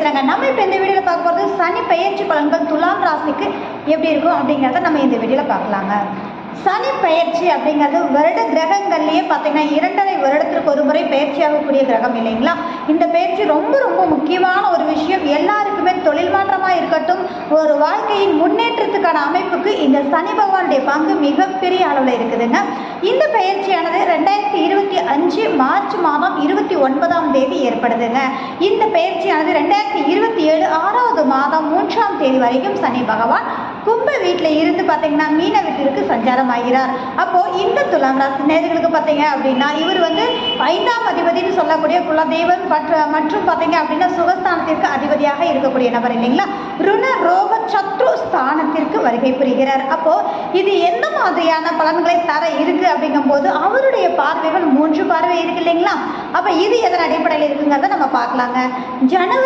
பேசுறேங்க. நம்ம இப்ப இந்த வீடியோல பார்க்க போறது சனி பெயர்ச்சி பலன்கள் துலாம் ராசிக்கு எப்படி இருக்கும் அப்படிங்கறத நம்ம இந்த வீடியோல பார்க்கலாங்க. சனி பெயர்ச்சி அப்படிங்கிறது வருட கிரகங்கள்லயே பார்த்தீங்கன்னா 2.5 வருடத்திற்கு ஒரு முறை பெயர்ச்சியாகக்கூடிய கிரகம் இல்லைங்களா? இந்த பெயர்ச்சி ரொம்ப ரொம்ப முக்கியமான ஒரு விஷயம். எல்லாருக்குமே தொழில் மாற்றமாக இருக்கட்டும், ஒரு வாழ்க்கையின் முன்னேற்றத்துக்கான அமைப்புக்கு இந்த சனி பகவானுடைய பங்கு மிகப்பெரிய அளவில் இருக்குதுங்க. இந்த பெயர்ச்சியானது 2025 மார்ச் மாதம் 29ஆம் தேதி ஏற்படுதுங்க. இந்த பெயர்ச்சியானது 2027 6வது மாதம் 3ஆம் தேதி வரைக்கும் சனி பகவான் கும்ப வீட்டில் இருந்து பார்த்தீங்கன்னா மீன வீட்டிற்கு சஞ்சாரம் ஆகிறார். அப்போ இந்த துலாம் ராசி நேயர்களுக்கு பார்த்தீங்க அப்படின்னா இவர் 5ஆம் அதிபதினு சொல்லக்கூடிய குலதெய்வம் மற்றும் பார்த்தீங்க அப்படின்னா சுகஸ்தானத்திற்கு அதிபதியாக இருக்கக்கூடிய நபர் இல்லைங்களா? ருண ரோக சத்ரு ஸ்தானத்திற்கு வருகை புரிகிறார். அப்போ இது எந்த மாதிரியான பலன்களை தர இருக்கு அப்படிங்கும் போது அவருடைய பார்வைகள் 3 பார்வை இருக்கு இல்லைங்களா? அப்ப இது எதன் அடிப்படையில் இருக்குங்கிறத நம்ம பார்க்கலாங்க. ஜனவரி